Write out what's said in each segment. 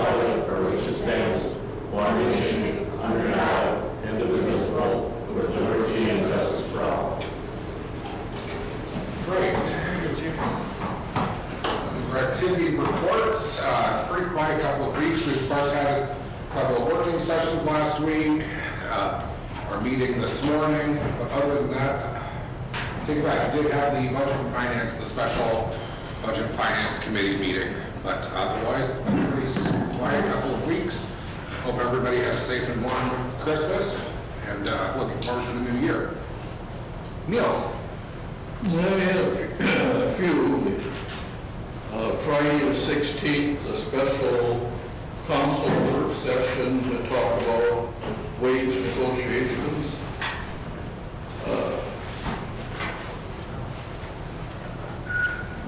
republic for which it stands, one nation, under God, indivisible, with liberty and justice for all. Great. For activity reports, pretty quiet couple of weeks. We of course had a couple of working sessions last week, our meeting this morning, but other than that, take it back, we did have the budget and finance, the special budget and finance committee meeting, but otherwise it's been a pretty quiet couple of weeks. Hope everybody had a safe and warm Christmas, and looking forward to the new year. Neil. Well, we had a few. Friday the 16th, a special council work session to talk about wage negotiations.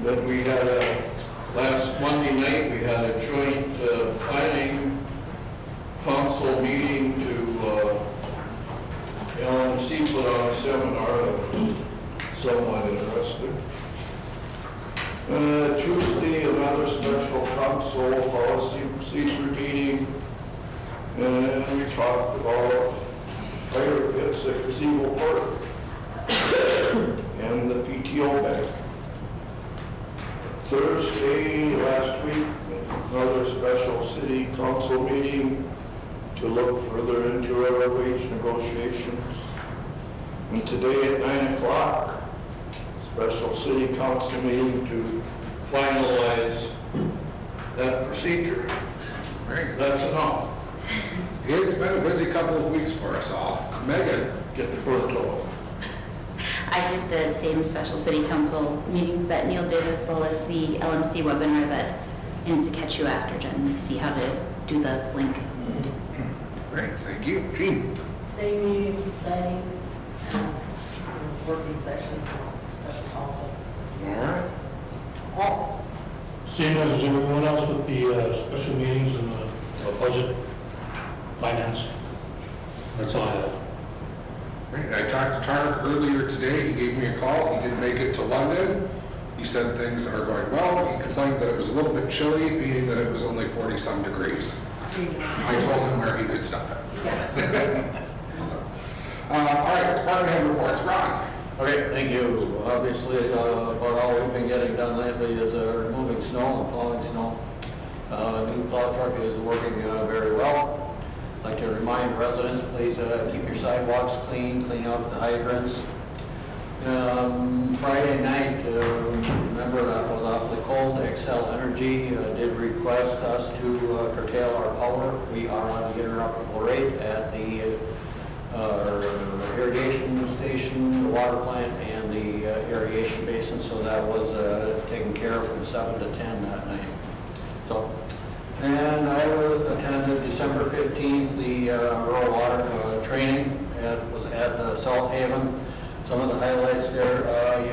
Then we had last Monday night, we had a joint planning council meeting to LMC put on a seminar that was somewhat interesting. Tuesday, another special council policy procedure meeting, and we talked about fire pits at Gazebo Park and the PTO bank. Thursday, last week, another special city council meeting to look further into our wage negotiations. And today at 9 o'clock, special city council meeting to finalize that procedure. Great. That's enough. It's been a busy couple of weeks for us all. Megan. Get the bird off. I did the same special city council meetings that Neil did, as well as the LMC webinar that, and to catch you after, Jen, to see how to do the link. Great, thank you. Gene. Same meetings, planning, and working sessions, special council. All right. Paul. Same as everyone else with the special meetings and the budget, finance. That's all I have. Great. I talked to Tarek earlier today. He gave me a call. He did make it to London. He said things are going well. He complained that it was a little bit chilly, being that it was only 40-some degrees. I told him where he could stuff it. All right, department head reports. Ron. Okay, thank you. Obviously, about all we've been getting done lately is removing snow and plowing snow. New plow truck is working very well. I'd like to remind residents, please keep your sidewalks clean, clean off the hydrants. Friday night, remember that was awfully cold. Xcel Energy did request us to curtail our power. We are on the interruptible rate at the irrigation station, the water plant, and the irrigation basin, so that was taken care of from 7 to 10 that night. So, and I attended December 15th, the rural water training. It was at South Haven. Some of the highlights there,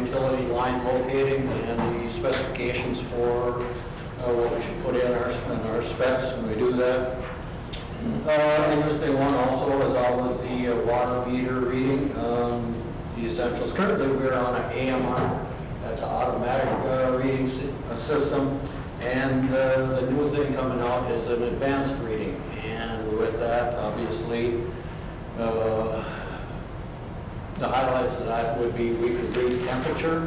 utility line locating and the specifications for what we should put in our specs when we do that. Interesting one also is always the water meter reading, the essentials. Currently we're on an AMR, that's an automatic reading system, and the new thing coming out is an advanced reading. And with that, obviously, the highlights of that would be we could read temperature.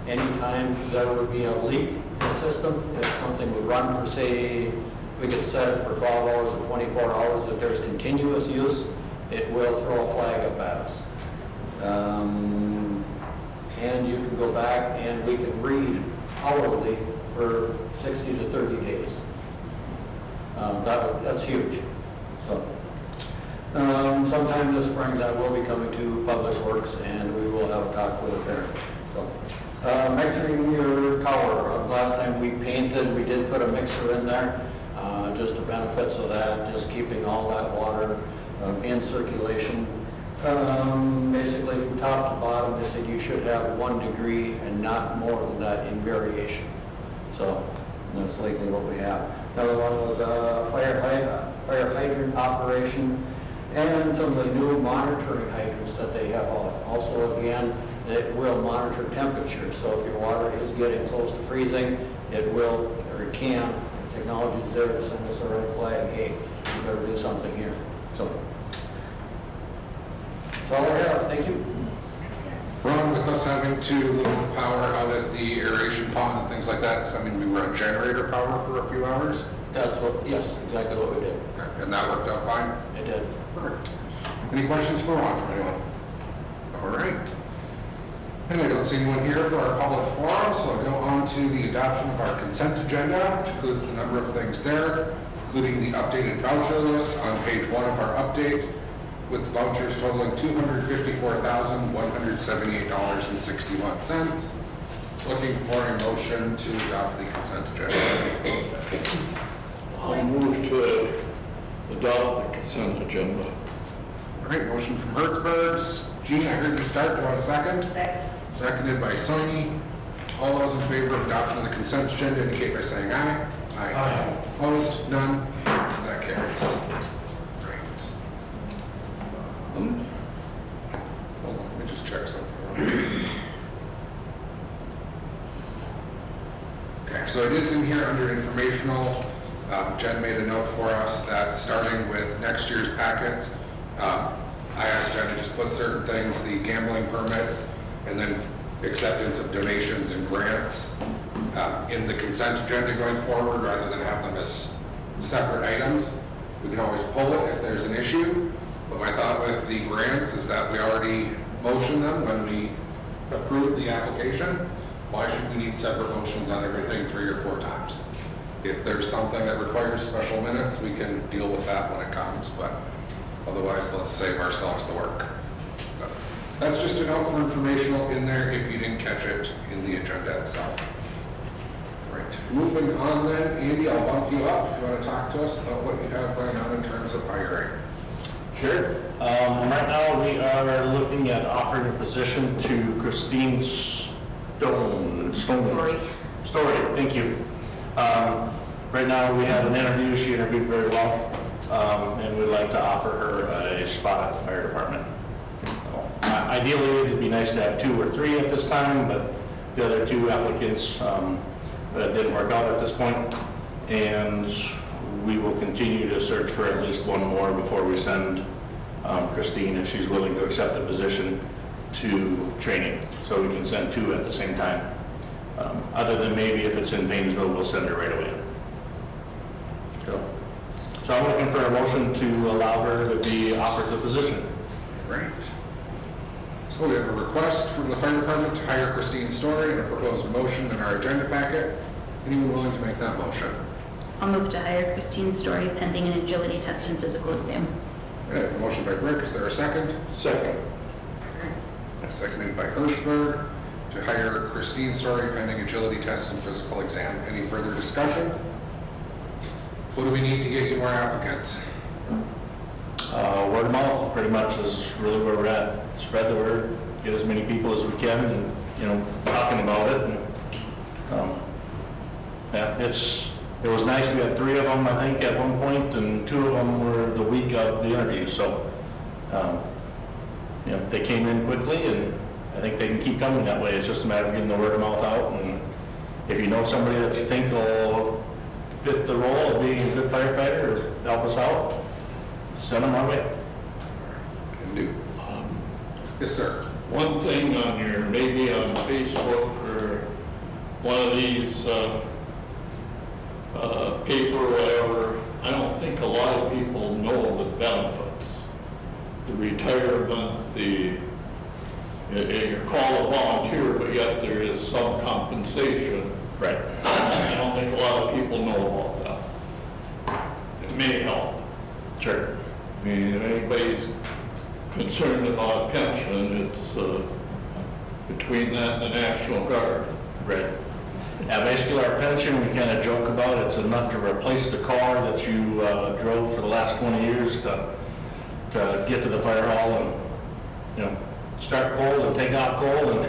Anytime there would be a leak in the system, if something would run for, say, we could set it for 12 hours or 24 hours. If there's continuous use, it will throw a flag up at us. And you can go back and we can read hourly for 60 to 30 days. That's huge. So, sometime this spring that will be coming to Public Works, and we will have a talk with a parent. So, mixing your tower. Last time we painted, we did put a mixer in there, just to benefit, so that just keeping all that water in circulation. Basically from top to bottom, they said you should have 1 degree and not more than that in variation. So that's likely what we have. Another one was fire hydrant operation, and some of the new monitoring hydrants that they have. Also, again, it will monitor temperature. So if your water is getting close to freezing, it will, or it can, technology's there to send us a red flag, hey, we better do something here. So, that's all I have, thank you. Ron, with us having to limit power out at the aeration pond and things like that, does that mean we run generator power for a few hours? That's what, yes, exactly what we did. Okay, and that worked out fine? It did. Perfect. Any questions for Ron from anyone? All right. And I don't see anyone here for our public forum, so I'll go on to the adoption of our consent agenda, which includes the number of things there, including the updated voucher list on page 1 of our update, with vouchers totaling $254,178.61. Looking for a motion to adopt the consent agenda. I'll move to adopt the consent agenda. All right, motion from Hertzberg. Gene, I heard you start. Do you want a second? Second. Seconded by Sony. All those in favor of adoption of the consent agenda indicate by saying aye. Aye. Opposed? None? That carries. Great. Hold on, let me just check something. Okay, so it is in here under informational. Jen made a note for us that starting with next year's packets, I asked Jen to just put certain things, the gambling permits, and then acceptance of donations and grants in the consent agenda going forward, rather than have them as separate items. We can always pull it if there's an issue, but my thought with the grants is that we already motioned them when we approved the application. Why should we need separate motions on everything 3 or 4 times? If there's something that requires special minutes, we can deal with that when it comes, but otherwise, let's save ourselves the work. But that's just a note for informational in there if you didn't catch it in the agenda itself. Right, moving on then, Andy, I'll bump you up if you want to talk to us about what you have going on in terms of hiring. Sure. Right now, we are looking at offering a position to Christine Story, thank you. Right now, we had an interview, she interviewed very well, and we'd like to offer her a spot at the fire department. Ideally, it'd be nice to have 2 or 3 at this time, but the other 2 applicants didn't work out at this point, and we will continue to search for at least 1 more before we send Christine, if she's willing to accept the position, to training, so we can send 2 at the same time. Other than maybe if it's in Painesville, we'll send her right away. So I'm looking for a motion to allow her to be offered the position. Great. So we have a request from the fire department to hire Christine Story and a proposed motion in our agenda packet. Anyone willing to make that motion? I'll move to hire Christine Story pending an agility test and physical exam. Okay, a motion by Brick, is there a second? Second. Seconded by Hertzberg to hire Christine Story pending agility test and physical exam. Any further discussion? What do we need to get you more applicants? Word of mouth pretty much is really where we're at. Spread the word, get as many people as we can, and, talking about it. And, yeah, it was nice. We had 3 of them, I think, at one point, and 2 of them were the week of the interview. So, they came in quickly, and I think they can keep coming that way. It's just a matter of getting the word of mouth out. And if you know somebody that you think will fit the role of being a good firefighter or help us out, send them our way. Can do. Yes, sir. One thing on maybe on Facebook or one of these paper or whatever, I don't think a lot of people know the benefits. The retirement, you're called a volunteer, but yet there is some compensation. Right. I don't think a lot of people know about that. It may help. Sure. I mean, if anybody's concerned about a pension, it's between that and the National Guard. Right. Yeah, basically our pension, we kind of joke about, it's enough to replace the car that you drove for the last 20 years to get to the fire hall and, start cold and take off cold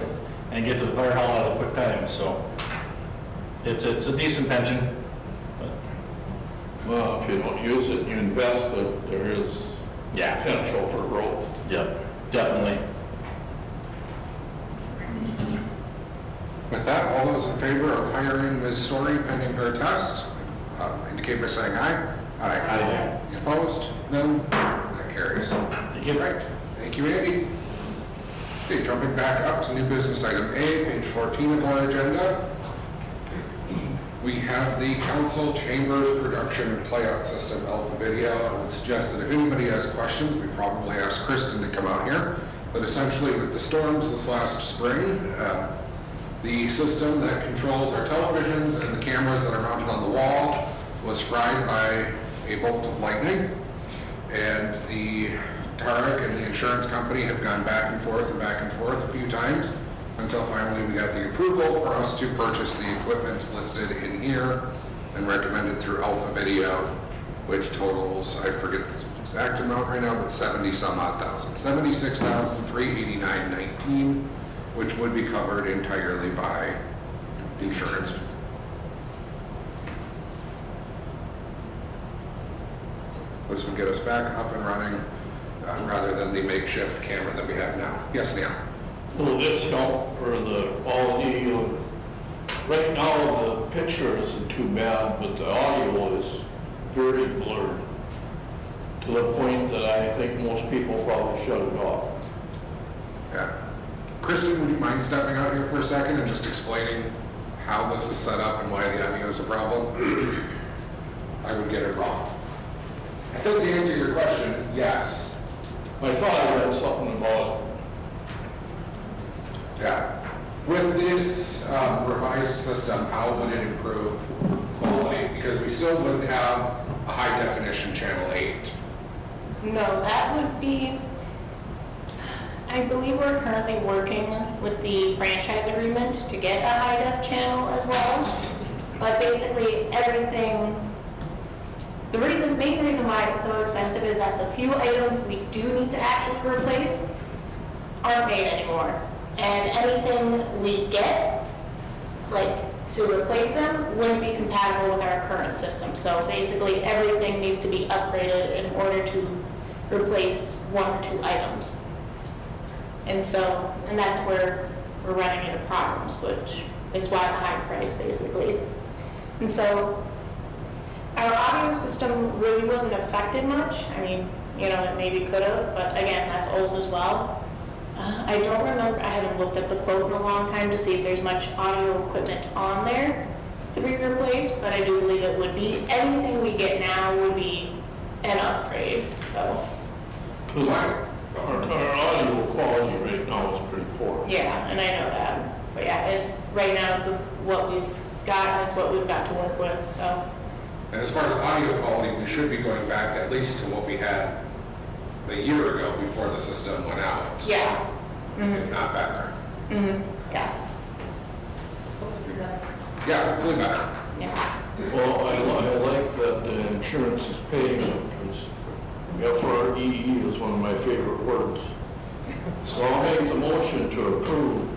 and get to the fire hall at a quick time. So it's a decent pension. Well, if you don't use it, you invest it, there is potential for growth. Yep, definitely. With that, all those in favor of hiring Ms. Story pending her test, indicate by saying aye. Aye. Any opposed? None? That carries. Thank you. Right. Thank you, Andy. Okay, jumping back up to new business item A, page 14 of our agenda. We have the council chambers production and playout system, Alpha Video. I would suggest that if anybody has questions, we probably ask Kristen to come out here. But essentially with the storms this last spring, the system that controls our televisions and the cameras that are mounted on the wall was fried by a bolt of lightning. And the Tarek and the insurance company have gone back and forth a few times until finally we got the approval for us to purchase the equipment listed in here and recommended through Alpha Video, which totals, I forget the exact amount right now, but 70 some odd thousand, $76,389.19, which would be covered entirely by insurance. This would get us back up and running rather than the makeshift camera that we have now. Yes, Neil? Will this help for the quality of, right now the picture isn't too bad, but the audio is very blurred to the point that I think most people probably shut it off. Yeah. Kristen, would you mind stepping out here for a second and just explaining how this is set up and why the audio is a problem? I would get it wrong. I think to answer your question, yes. I thought I read something about Yeah. With this revised system, how would it improve quality? Because we still wouldn't have a high definition channel 8. No, that would be, I believe we're currently working with the franchise agreement to get a high def channel as well. But basically everything, the main reason why it's so expensive is that the few items we do need to actually replace aren't made anymore. And anything we get, like, to replace them wouldn't be compatible with our current system. So basically, everything needs to be upgraded in order to replace one or two items. And that's where we're running into problems, which is why the high price, basically. And so our audio system really wasn't affected much. I mean, it maybe could have, but again, that's old as well. I don't remember, I haven't looked at the quote in a long time to see if there's much audio equipment on there to be replaced, but I do believe it would be. Anything we get now would be an upgrade, so. our audio quality right now is pretty poor. Yeah, and I know that. But yeah, right now it's what we've got, and it's what we've got to work with, so. And as far as audio quality, we should be going back at least to what we had a year ago before the system went out. Yeah. If not better. Yeah. Yeah, hopefully better. Yeah. Well, I like that the insurance is paying it, because FREE is one of my favorite words. So I'll make the motion to approve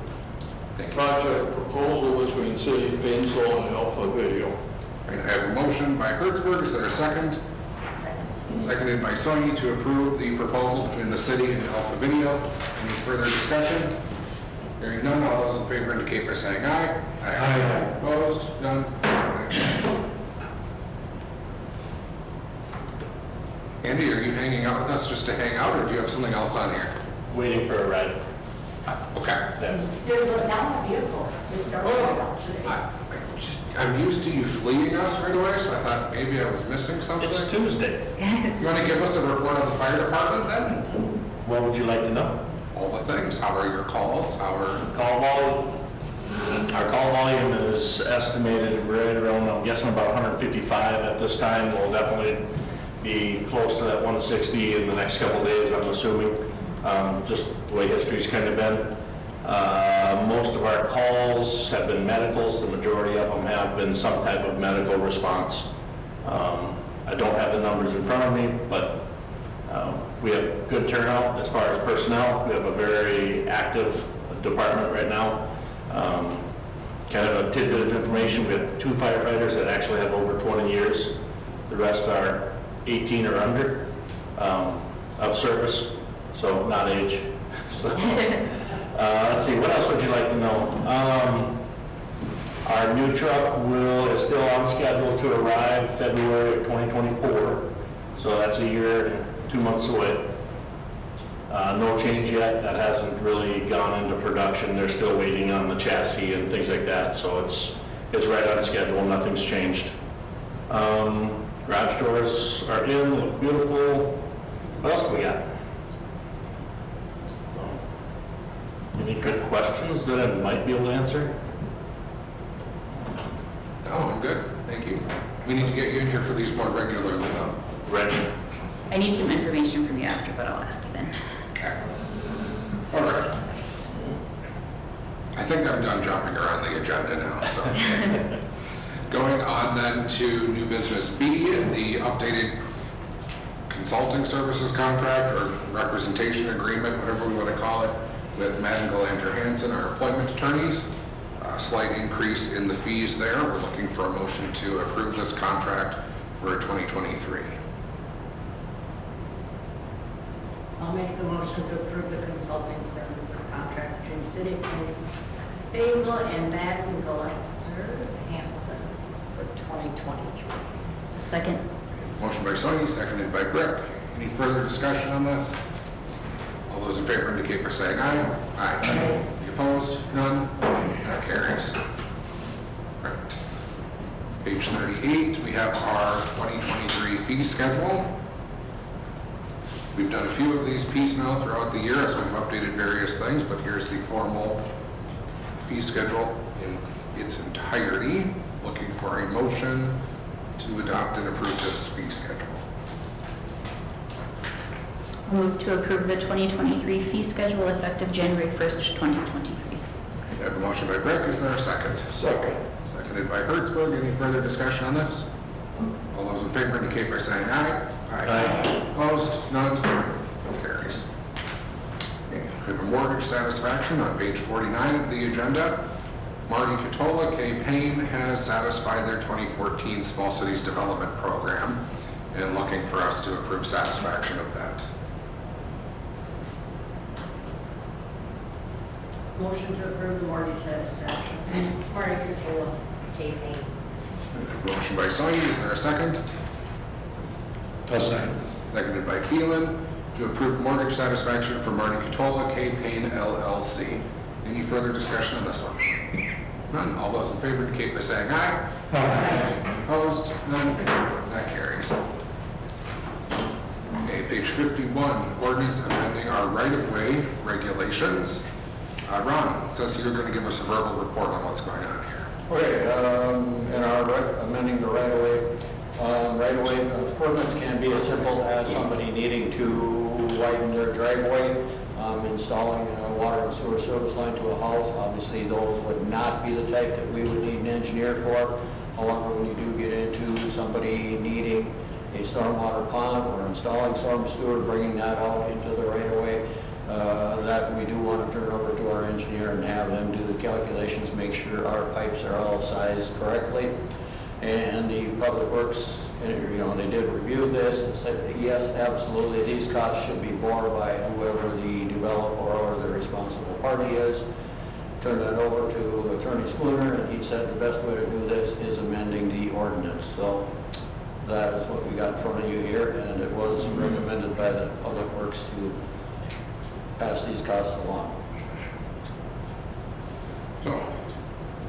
the project proposal between City of Painesville and Alpha Video. Right, I have a motion by Hertzberg. Is there a second? Seconded by Sony to approve the proposal between the city and Alpha Video. Any further discussion? Hearing none, all those in favor indicate by saying aye. Aye. Opposed? None? Andy, are you hanging out with us just to hang out, or do you have something else on here? Waiting for a ride. Okay. You're now a vehicle, Mr. Roosevelt today. I'm used to you fleeing us right away, so I thought maybe I was missing something. It's Tuesday. You want to give us a report on the fire department then? What would you like to know? All the things. How are your calls? How are... Call volume. Our call volume is estimated right around, I'm guessing about 155 at this time. We'll definitely be close to that 160 in the next couple of days, I'm assuming. Just the way history's kind of been. Most of our calls have been medicals. The majority of them have been some type of medical response. I don't have the numbers in front of me, but we have good turnout as far as personnel. We have a very active department right now. Kind of a tidbit of information, we have 2 firefighters that actually have over 20 years. The rest are 18 or under of service, so not age. So, let's see, what else would you like to know? Our new truck is still on schedule to arrive February of 2024, so that's a year and 2 months away. No change yet, that hasn't really gone into production, they're still waiting on the chassis and things like that, so it's right on schedule, nothing's changed. Garage doors are in, look beautiful. What else do we got? Any good questions that I might be able to answer? No, I'm good, thank you. We need to get you in here for these more regularly, though. Reg? I need some information from you after, but I'll ask you then. Okay. All right. I think I'm done jumping around the agenda now, so. Going on then to new business B, the updated consulting services contract or representation agreement, whatever we want to call it, with Madden Galanter Hansen, our employment attorneys. A slight increase in the fees there. We're looking for a motion to approve this contract for 2023. I'll make the motion to approve the consulting services contract between City of Basil and Madden Galanter Hansen for 2023. Second. Motion by Sonia, seconded by Brick. Any further discussion on this? All those in favor indicate by saying aye. Aye. Any opposed? None? That carries. Right. Page 38, we have our 2023 fee schedule. We've done a few of these piecemeal throughout the year as we've updated various things, but here's the formal fee schedule in its entirety. Looking for a motion to adopt and approve this fee schedule. Move to approve the 2023 fee schedule effective January 1st, 2023. I have a motion by Brick. Is there a second? Second. Seconded by Hertzberg. Any further discussion on this? All those in favor indicate by saying aye. Aye. Opposed? None? Carries. Okay, we have a mortgage satisfaction on page 49 of the agenda. Marty Catola, K. Payne has satisfied their 2014 Small Cities Development Program and looking for us to approve satisfaction of that. Motion to approve the Marty satisfaction. Marty Catola, K. Payne. Motion by Sonia. Is there a second? I'll second. Seconded by Phelan to approve mortgage satisfaction for Marty Catola, K. Payne LLC. Any further discussion on this one? None. All those in favor indicate by saying aye. Aye. Opposed? None. That carries. Okay, page 51, ordinance amending our right-of-way regulations. Ron, it says you're going to give us a verbal report on what's going on here. Okay, in our amending the right-of-way permits can be as simple as somebody needing to widen their driveway, installing a water and sewer service line to a house. Obviously, those would not be the type that we would need an engineer for. However, when you do get into somebody needing a stormwater pond or installing storm sewer, bringing that out into the right-of-way, that we do want to turn over to our engineer and have them do the calculations, make sure our pipes are all sized correctly. And the Public Works, they did review this and said that yes, absolutely, these costs should be borne by whoever the developer or the responsible party is. Turned that over to Attorney Spooner, and he said the best way to do this is amending the ordinance. So that is what we got in front of you here, and it was recommended by the Public Works to pass these costs along. So,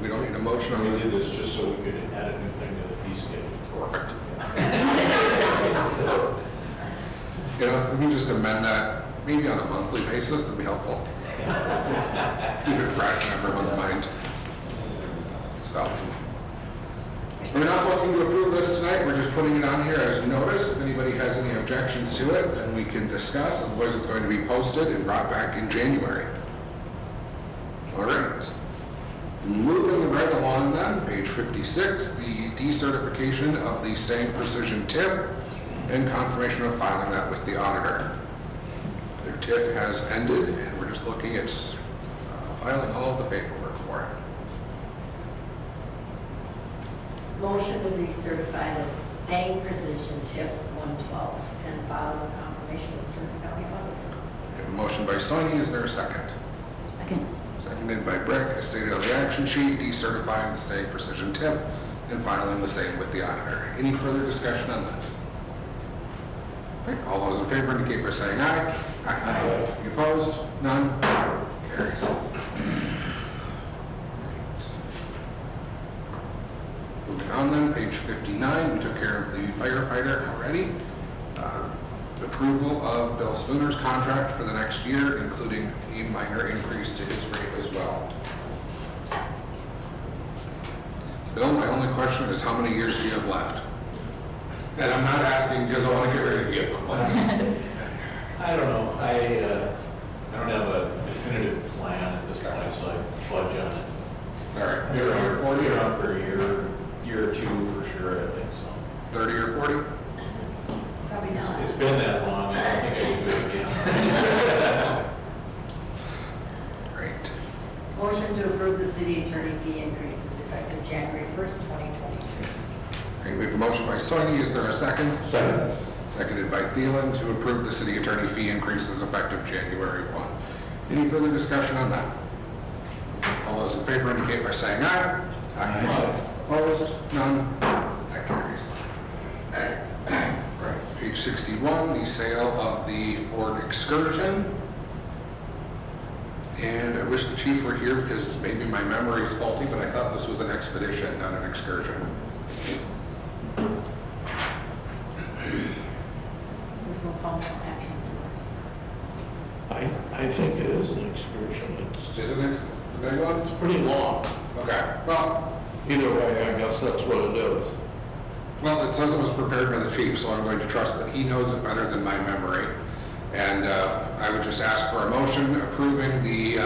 we don't need a motion on We this. did this just so we could add a new thing to the fee schedule. Perfect. If we can just amend that, maybe on a monthly basis, that'd be helpful. Keep it fresh in everyone's mind. So, we're not looking to approve this tonight, we're just putting it on here as notice. If anybody has any objections to it, then we can discuss, otherwise it's going to be posted and brought back in January. All right. Moving right along then, page 56, the decertification of the Stang Precision TIF and confirmation of filing that with the auditor. Their TIF has ended and we're just looking at filing all of the paperwork for it. Motion to decertify the Stang Precision TIF 112 and file the confirmation with Stearns County Auditor. We have a motion by Sonia, is there a second? Second. Second seconded by Brick, as stated on the action sheet, decertifying the Stag Precision TIF and filing the same with the auditor. Any further discussion on this? Okay, all those in favor indicate by saying aye. Aye. Any opposed? None? Carries. Moving on then, page 59, we took care of the firefighter already. Approval of Bill Spooner's contract for the next year, including a minor increase to his rate as well. Bill, my only question is how many years do you have left? And I'm not asking because I want to get rid of you. I don't know. I don't have a definitive plan at this point, so I fudge on it. All right, You're 30 or 40? on for a year or two for sure, I think so. 30 or 40? Probably not. It's been that long, I don't think I can do it again. Great. Motion to approve the city attorney fee increases effective January 1st, 2023. Great, we have a motion by Soini. Is there a second? Second. Seconded by Thielen to approve the city attorney fee increases effective January 1. Any further discussion on that? All those in favor indicate by saying aye. Aye. Opposed? None? That carries. Right, page 61, the sale of the Ford Excursion. And I wish the chief were here because maybe my memory is faulty, but I thought this was an expedition, not an excursion. There's no council action. I think it is an excursion. Isn't it? It's the big one? It's pretty long. Okay, well, Either way, I guess that's what it is. well, it says it was prepared by the chief, so I'm going to trust that he knows it better than my memory. And I would just ask for a motion approving the,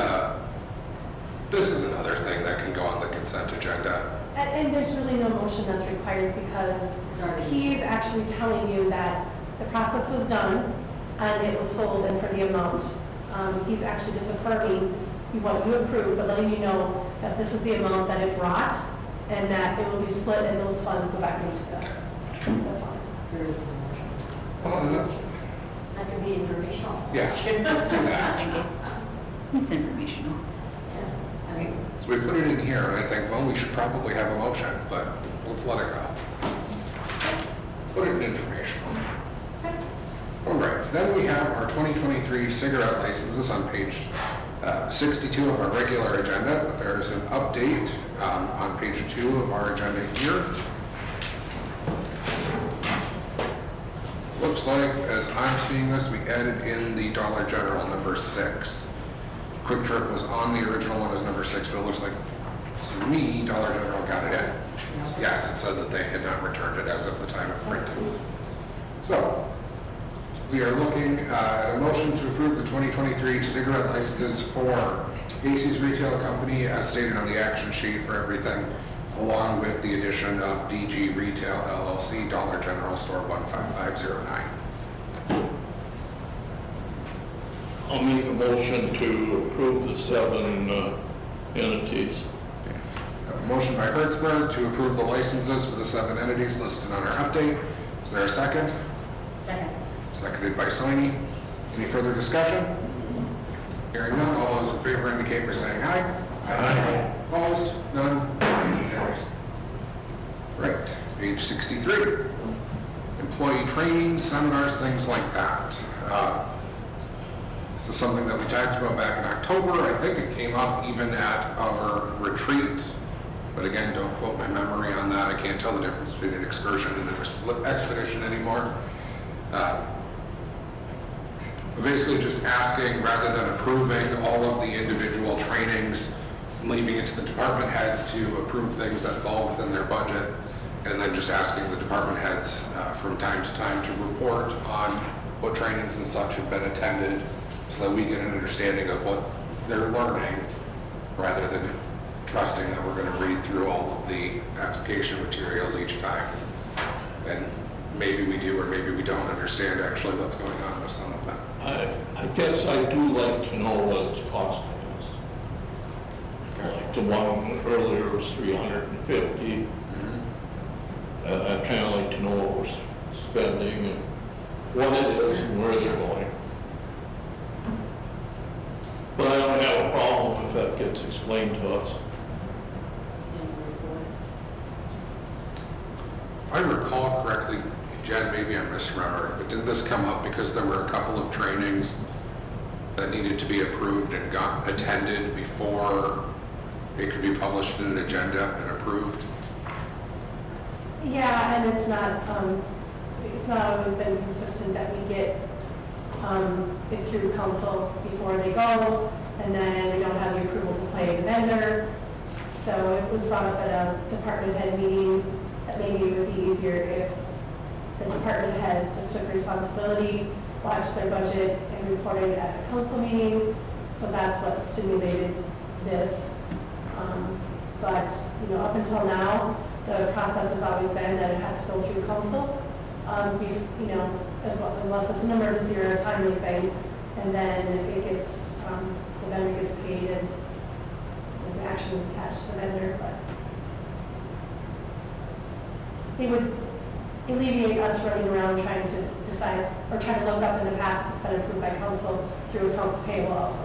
this is another thing that can go on the consent agenda. And there's really no motion that's required because It's already- he is actually telling you that the process was done and it was sold and for the amount. He's actually just affirming what you approved, but letting you know that this is the amount that it brought and that it will be split and those funds go back into the fund. There is no motion. Well, that's, That could be informational. yes, let's do That's what I was just that. thinking. It's informational. Yeah. I mean, So we put it in here, and I think, well, we should probably have a motion, but let's let it go. Put it in informational. All right, then we have our 2023 cigarette licenses on page 62 of our regular agenda, but there's an update on page 2 of our agenda here. Looks like, as I'm seeing this, we added in the Dollar General number 6. Quick Trip was on the original one as number 6, but it looks like, to me, Dollar General got it in. Yes, it said that they had not returned it as of the time of printing. So, we are looking at a motion to approve the 2023 cigarette licenses for Casey's Retail Company as stated on the action sheet for everything, along with the addition of DG Retail LLC, Dollar General Store 15509. I'll make a motion to approve the 7 entities. I have a motion by Hertzberg to approve the licenses for the 7 entities listed on our update. Is there a second? second. Seconded by Soini. Any further discussion? Hearing none, all those in favor indicate by saying aye. Aye. Opposed? None? Carries. Right, page 63. Employee training, seminars, things like that. This is something that we talked about back in October. I think it came up even at our retreat. But again, don't quote my memory on that. I can't tell the difference between an excursion and an expedition anymore. Basically just asking, rather than approving all of the individual trainings, leaving it to the department heads to approve things that fall within their budget, and then just asking the department heads from time to time to report on what trainings and such have been attended, so that we get an understanding of what they're learning, rather than trusting that we're going to read through all of the application materials each time. And maybe we do, or maybe we don't understand actually what's going on with some of them. I guess I do like to know what it's costing us. Like the one earlier was 350. I kind of like to know what we're spending and what it is and where they're going. But I don't have a problem if that gets gets explained to us. If I recall correctly, Jen, maybe I'm misremembering, but didn't this come up because there were a couple of trainings that needed to be approved and got attended before it could be published in an agenda and approved? Yeah, and it's not always been consistent that we get it through council before they go, and then we don't have the approval to play the vendor. So it was brought up at a department head meeting that maybe it would be easier if the department heads just took responsibility, watched their budget, and reported it at a council meeting. So that's what stimulated this. But, up until now, the process has always been that it has to go through council, as well, unless it's an emergency or a timely thing, and then it gets, the vendor gets paid and the action is attached to the vendor, but it would alleviate us running around trying to decide, or trying to look up in the past if it's been approved by council through accounts payable also.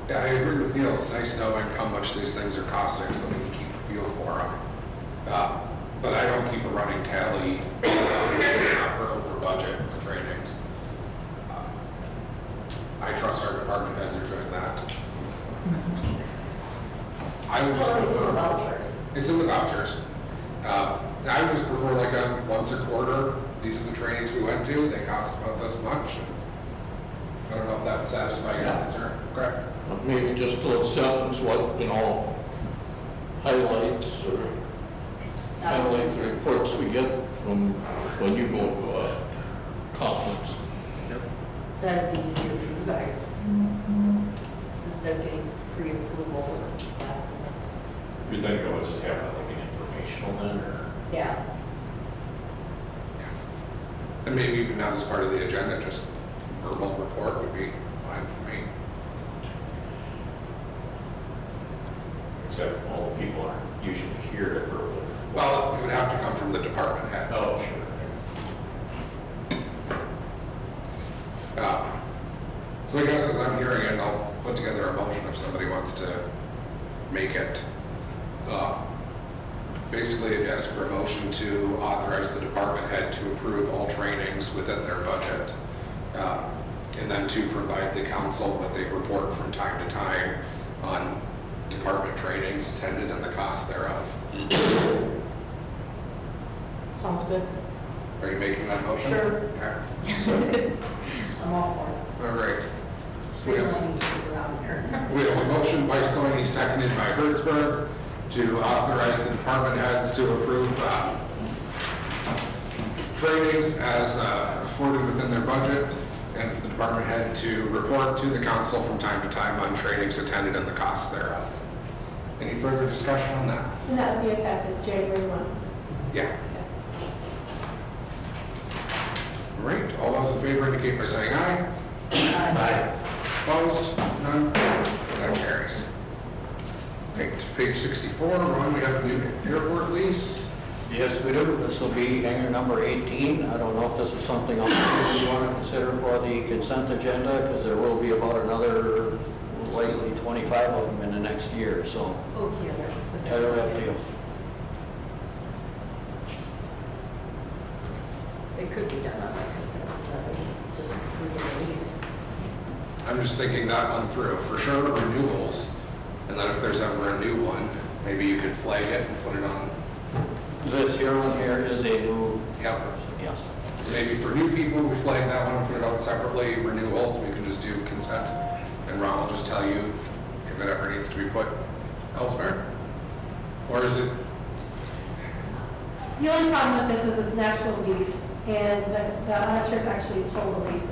Yeah, I agree with Neil. It's nice knowing how much these things are costing so we can keep a feel for them. But I don't keep a running tally over budget for trainings. I trust our department heads are doing that. I would just prefer. vouchers. It's in the vouchers. I would just prefer like a once a quarter, these are the trainings we went to, they cost about this much. I don't know if that would satisfy your concern. Okay. Maybe just a little sentence, highlights or highlight the reports we get from when you go to a conference. That'd be easier for you guys. Instead of getting pre-approval or last minute. You think it would just have like an informational then, or? Yeah. And maybe even not as part of the agenda, just verbal report would be fine for me. Except all the people aren't usually here to verbally. Well, it would have to come from the department head. Oh, sure. So I guess as I'm hearing it, I'll put together a motion if somebody wants to make it. Basically, it asks for a motion to authorize the department head to approve all trainings within their budget. And then to provide the council with a report from time to time on department trainings attended and the cost thereof. Sounds good. Are you making that motion? Sure. Okay. I'm all for it. All right. We have- Streamlining things around here. We have a motion by Soini, seconded by Hertzberg, to authorize the department heads to approve trainings as afforded within their budget, and for the department head to report to the council from time to time on trainings attended and the costs thereof. Any further discussion on that? And that would be effective January 1. Yeah. All right, all those in favor indicate by saying aye. Aye. Opposed? None? That carries. Right, page 64, Ron, we have a new airport lease. Yes, we do. This will be hangar number 18. I don't know if this is something else you want to consider for the consent agenda, because there will be about another likely 25 of them in the next year, so Oh, here, that's the. entirely up to you. It could be done on that consent, it's just approving the lease. I'm just thinking that one through. For sure, renewals, and then if there's ever a new one, maybe you can flag it and put it on. This here one here is a new Yep. person, yes. Maybe for new people, we flag that one and put it out separately. Renewals, we can just do consent. And Ron will just tell you if it ever needs to be put elsewhere. Or is it, The only problem with this is it's an actual lease, and the auditors actually pull the leases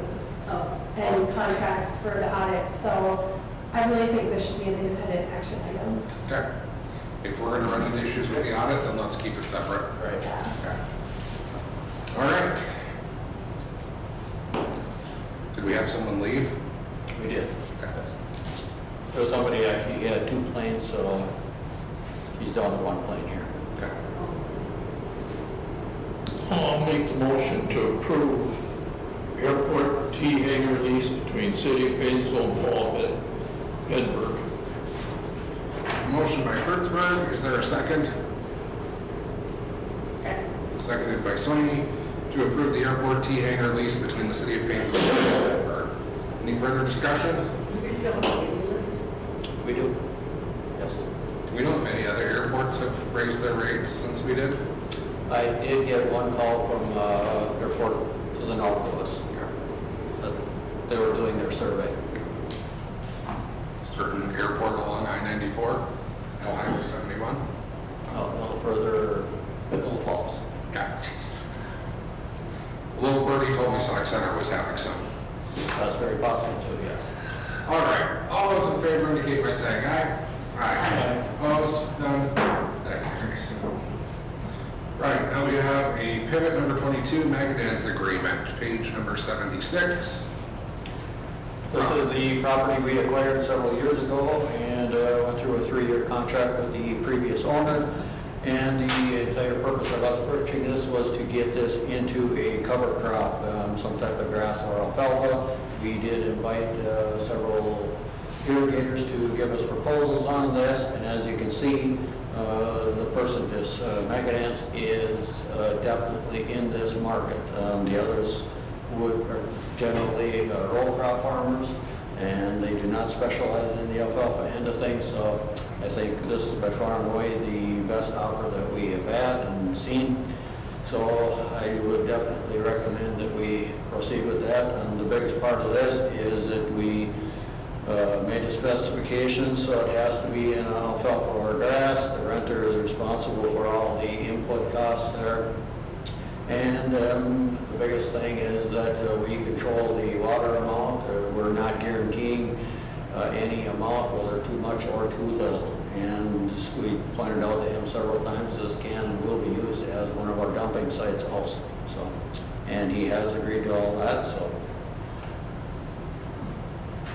Oh, and contracts for the audit, so I really think this should be an independent action item. okay. If we're gonna run into issues with the audit, then let's keep it separate. Right. Okay. All right. Did we have someone leave? We did. Okay. There was somebody actually, he had 2 planes, so he's down to 1 plane here. Okay. I'll make the motion to approve airport T-hanger lease between City of Painesville and Paul Hedberg. Motion by Hertzberg, is there a second? Second. Seconded by Soini to approve the airport T-hanger lease between the City of Painesville and Paul Hedberg. Any further discussion? We still have a waiting list? We do. Yes. Do we know if any other airports have raised their rates since we did? I did get one call from airport to the north of us. That they were doing their survey. Certain airport along I-94, Highway 71. Out a little further, Little Falls. Gotcha. Little birdie told me Sauk Center was having some. That's very possible too, yes. All right, all those in favor indicate by saying aye. Aye. Opposed? None? That carries. Right, now we have a pivot number 22, Magadans agreement, page number 76. This is the property we acquired several years ago and went through a 3-year contract with the previous owner. And the entire purpose of us purchasing this was to get this into a cover crop, some type of grass or alfalfa. We did invite several irrigators to give us proposals on this, and as you can see, the person, just Magadans, is definitely in this market. The others are generally row crop farmers, and they do not specialize in the alfalfa end of things. So I think this is by far and away the best offer that we have had and seen. So I would definitely recommend that we proceed with that. And the biggest part of this is that we made the specifications, so it has to be in alfalfa or grass. The renter is responsible for all the input costs there. And the biggest thing is that we control the water amount. We're not guaranteeing any amount, whether too much or too little. And we pointed out to him several times this can and will be used as one of our dumping sites also. So, and he has agreed to all that. So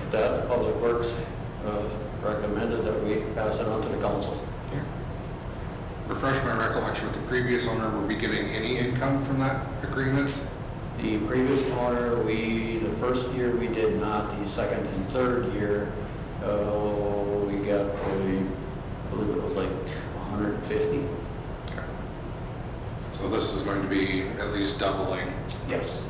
with that, the Public Works recommended that we pass it on to the council. Refresh my recollection with the previous owner, were we getting any income from that agreement? The previous owner, the first year we did not. The second and third year, we got, I believe it was like 150. Okay. So this is going to be at least doubling. Yes.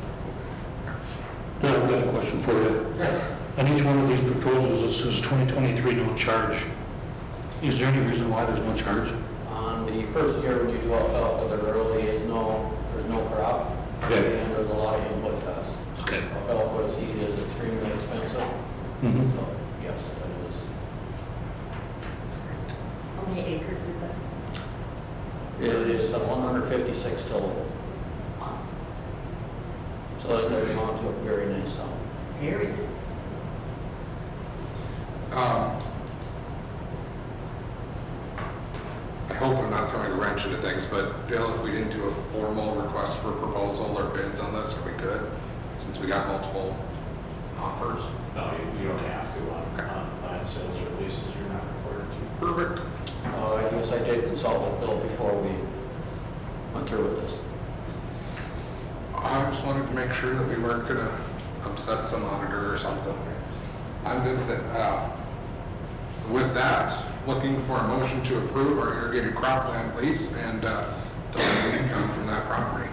I've got a question for you. Yeah. On each one of these proposals, it says 2023 no charge. Is there any reason why there's no charge? On the first year when you do alfalfa, there really is there's no crop. Okay. And there's a lot of input costs. Okay. Alfalfa seed is extremely expensive. Mhm. So, yes, that is. How many acres is it? It is 156 total. So that does amount to a very nice sum. Very nice. I hope I'm not throwing a wrench into things, but Bill, if we didn't do a formal request for proposal or bids on this, are we good? Since we got multiple offers. No, you don't have to on land sales or leases, you're not required to. Perfect. I guess I did consult with Bill before we went through with this. I just wanted to make sure that we weren't gonna upset some auditor or something. I'm good with it. So with that, looking for a motion to approve our irrigated cropland lease and double income from that property.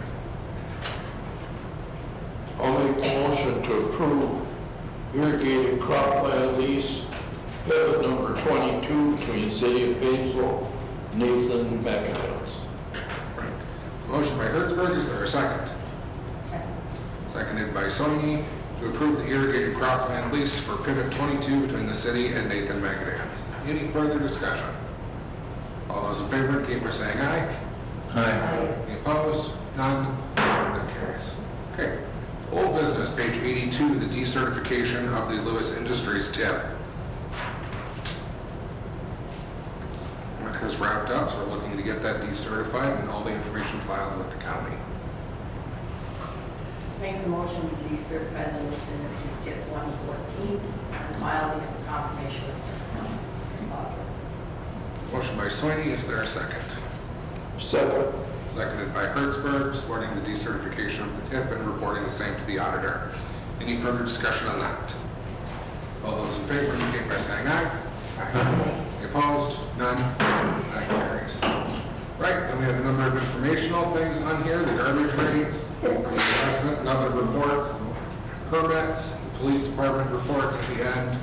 I'll make the motion to approve irrigated cropland lease, pivot number 22 between City of Painesville, Nathan Magadans. Motion by Hertzberg, is there a second? Seconded by Soini to approve the irrigated cropland lease for pivot 22 between the city and Nathan Magadans. Any further discussion? All those in favor indicate by saying aye. Aye. Any opposed? None? That carries. Okay. Old business, page 82, the decertification of the Lewis Industries TIF. It has wrapped up, so we're looking to get that decertified and all the information filed with the county. Make the motion to decertify the Lewis Industries TIF 114 and file the confirmation with Starks County. Motion by Soini, is there a second? Second. Seconded by Hertzberg, supporting the decertification of the TIF and reporting the same to the auditor. Any further discussion on that? All those in favor indicate by saying aye. Aye. Any opposed? None? That carries. Right, then we have a number of informational things on here, the garbage rates, the assessment and other reports, permits, the police department reports at the end.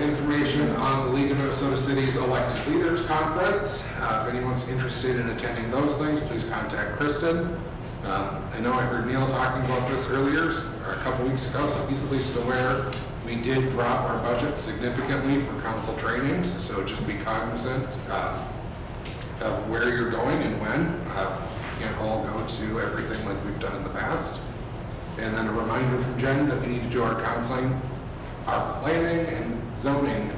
Information on the League of Minnesota Cities Elected Leaders Conference. If anyone's interested in attending those things, please contact Kristen. I know I heard Neil talking about this earlier, or a couple weeks ago, so he's at least aware. We did drop our budget significantly for council trainings, so just be cognizant of where you're going and when. Can't all go to everything like we've done in the past. And then a reminder from Jen that we need to do our counseling, our planning and zoning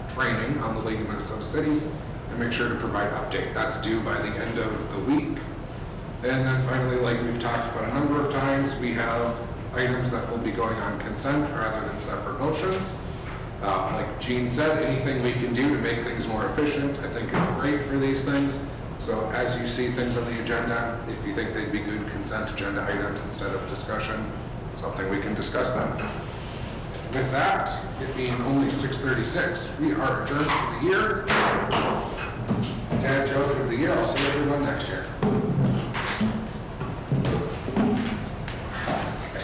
training on the League of Minnesota Cities, and make sure to provide update. That's due by the end of the week. And then finally, like we've talked about a number of times, we have items that will be going on consent rather than separate motions. Like Gene said, anything we can do to make things more efficient, I think is great for these things. So as you see things on the agenda, if you think they'd be good consent agenda items instead of discussion, it's something we can discuss then. With that, it being only 6:36, we are adjourned for the year. Dad joke of the year, I'll see everyone next year.